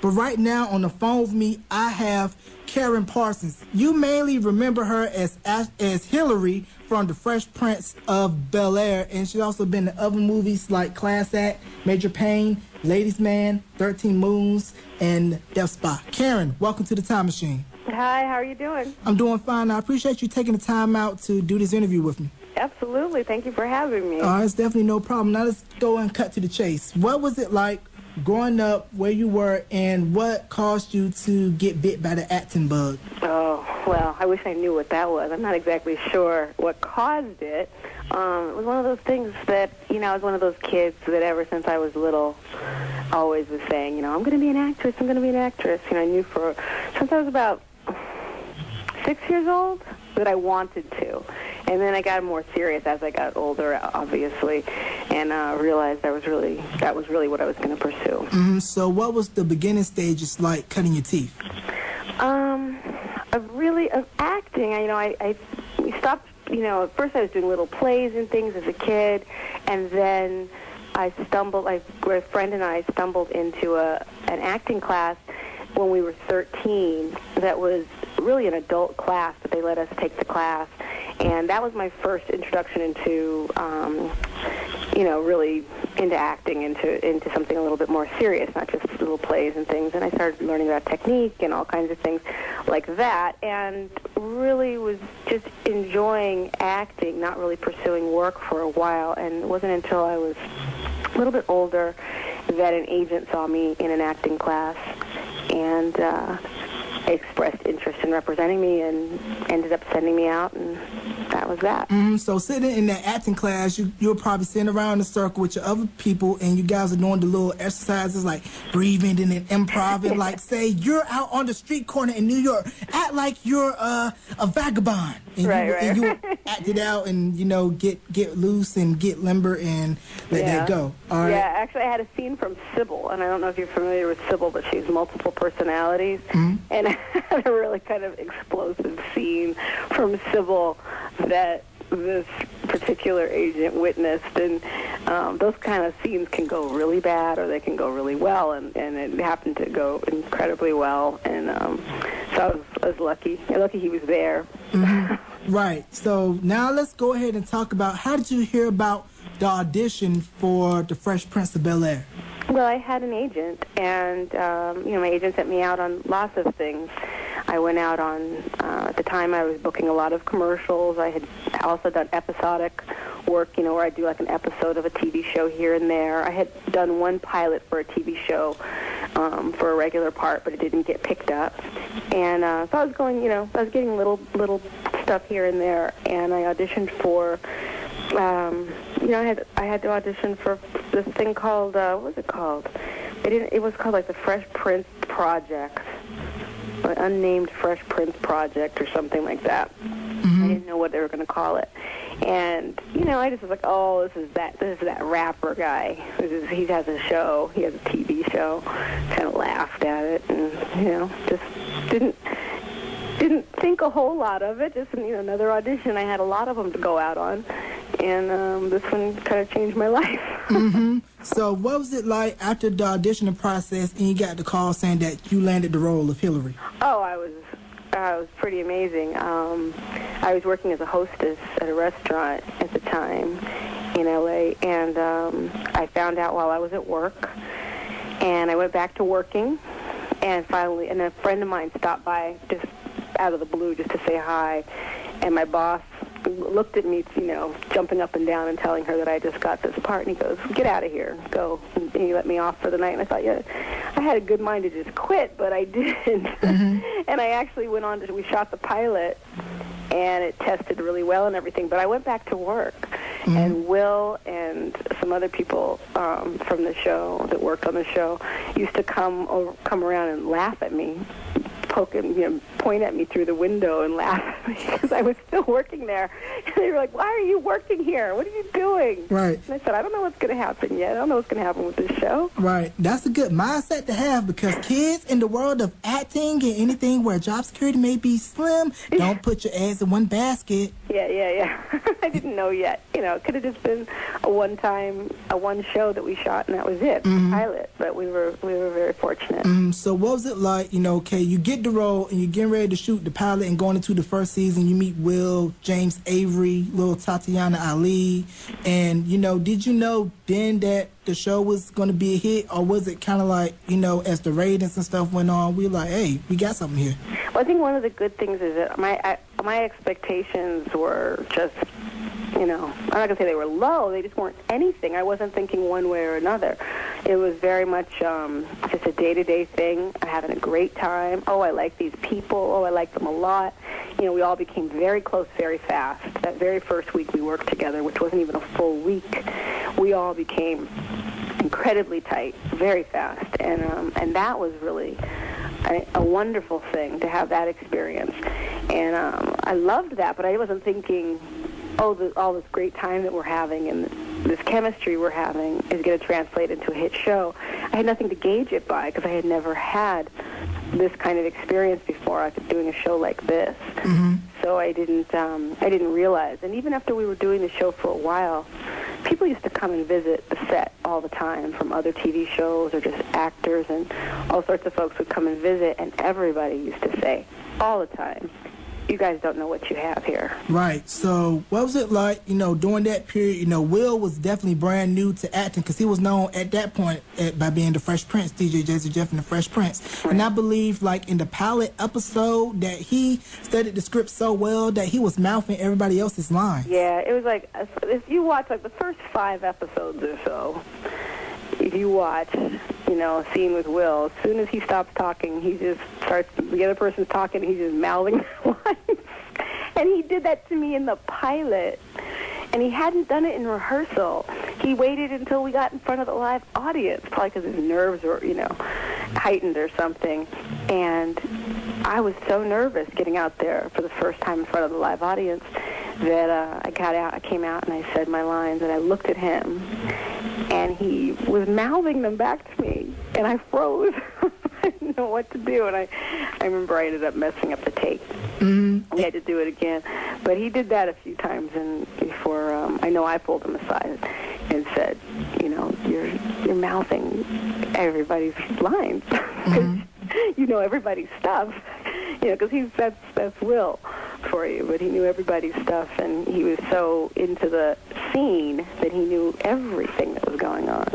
But right now on the phone with me, I have Karyn Parsons. You mainly remember her as Hilary from The Fresh Prince of Bel-Air, and she's also been in other movies like Class Act, Major Payne, Ladies Man, 13 Moons, and Death Spot. Karyn, welcome to the Time Machine. Hi, how are you doing? I'm doing fine. I appreciate you taking the time out to do this interview with me. Absolutely. Thank you for having me. It's definitely no problem. Now let's go and cut to the chase. What was it like growing up where you were, and what caused you to get bit by the acting bug? Oh, well, I wish I knew what that was. I'm not exactly sure what caused it. It was one of those things that, I was one of those kids that ever since I was little always was saying, I'm going to be an actress, I'm going to be an actress. I knew since I was about 6 years old that I wanted to. And then I got more serious as I got older, obviously, and realized that was really what I was going to pursue. So what was the beginning stages like cutting your teeth? Of acting. We stopped, at first I was doing little plays and things as a kid, and then my friend and I stumbled into an acting class when we were 13 that was really an adult class, but they let us take the class. And that was my first introduction into, really into acting, into something a little bit more serious, not just little plays and things. And I started learning about technique and all kinds of things like that, and really was just enjoying acting, not really pursuing work for a while. And it wasn't until I was a little bit older that an agent saw me in an acting class and expressed interest in representing me and ended up sending me out, and that was that. So sitting in that acting class, you're probably sitting around in a circle with your other people, and you guys are doing the little exercises like breathing and then improv, and like say you're out on the street corner in New York, act like you're a vagabond, and right. you act it out and get loose and get limber and let that go. All right. Yeah, actually I had a scene from Sybil, and I don't know if you're familiar with Sybil, but she's multiple personalities, and I had a really kind of explosive scene from Sybil that this particular agent witnessed, and those kind of scenes can go really bad or they can go really well, and it happened to go incredibly well, and so I was lucky he was there. Right. So now let's go ahead and talk about, how did you hear about the audition for The Fresh Prince of Bel-Air? Well, I had an agent, and my agent sent me out on lots of things. I went out on, at the time I was booking a lot of commercials. I had also done episodic work, where I do like an episode of a TV show here and there. I had done one pilot for a TV show for a regular part, but it didn't get picked up. And so I was going, I was getting little stuff here and there, and I auditioned for, I had to audition for this thing called, what was it called? It was called like the Fresh Prince Project. An unnamed Fresh Prince Project or something like that. I didn't know what they were going to call it. And, I just was like, oh, this is that rapper guy. He has a show. He has a TV show. Kind of laughed at it and, just didn't think a whole lot of it. Just, another audition. I had a lot of them to go out on. And this one kind of changed my life. So what was it like after the auditioning process and you got the call saying that you landed the role of Hilary? Oh, I was pretty amazing. I was working as a hostess at a restaurant at the time in L.A., and I found out while I was at work, and I went back to working, and a friend of mine stopped by just out of the blue just to say hi, and my boss looked at me, jumping up and down and telling her that I just got this part, and he goes, get out of here, go, and he let me off for the night, and I thought, I had a good mind to just quit, but I didn't, and I actually went on we shot the pilot, and it tested really well and everything, but I went back to work, and Will and some other people from the show that worked on the show used to come around and laugh at me, point at me through the window and laugh at me because I was still working there. And they were like, why are you working here? What are you doing? Right. And I said, I don't know what's going to happen yet. I don't know what's going to happen with this show. Right. That's a good mindset to have, because kids in the world of acting and anything where job security may be slim, don't put your eggs in one basket. Yeah. I didn't know yet. You know, it could have just been a one show that we shot, and that was it, pilot. But we were very fortunate. So what was it like, you know, okay, you get the role, and you're getting ready to shoot the pilot and going into the first season, you meet Will, James Avery, little Tatiana Ali, and, you know, did you know then that the show was going to be a hit, or was it kind of like, you know, as the ratings and stuff went on, we were like, hey, we got something here? Well, I think one of the good things is that my expectations were just, you know, I'm not going to say they were low. They just weren't anything. I wasn't thinking one way or another. It was very much just a day-to-day thing. I'm having a great time. Oh, I like these people. Oh, I like them a lot. You know, we all became very close very fast. That very first week we worked together, which wasn't even a full week, we all became incredibly tight very fast. And that was really a wonderful thing to have that experience. And I loved that, but I wasn't thinking, all this great time that we're having and this chemistry we're having is going to translate into a hit show. I had nothing to gauge it by because I had never had this kind of experience before after doing a show like this. So I didn't realize. And even after we were doing the show for a while, people used to come and visit the set all the time from other TV shows or just actors, and all sorts of folks would come and visit, and everybody used to say all the time, you guys don't know what you have here. Right. So what was it like, you know, during that period? You know, Will was definitely brand new to acting because he was known at that point by being the Fresh Prince, DJ Jazzy Jeff and the Fresh Prince. Right. And I believe, like, in the pilot episode that he studied the script so well that he was mouthing everybody else's lines. Yeah, it was like, if you watch, like, the first 5 episodes or so, if you watch, you know, a scene with Will, as soon as he stops talking, he just starts, the other person's talking, he's just mouthing lines. And he did that to me in the pilot. And he hadn't done it in rehearsal. He waited until we got in front of the live audience, probably because his nerves were, you know, heightened or something. And I was so nervous getting out there for the first time in front of the live audience that I came out and I said my lines, and I looked at him, and he was mouthing them back to me, and I froze. I didn't know what to do, and I remember I ended up messing up the take. We had to do it again, but he did that a few times, and before I know I pulled him aside and said, you know, you're mouthing everybody's lines, you know everybody's stuff, you know, because that's Will for you, but he knew everybody's stuff, and he was so into the scene that he knew everything that was going on.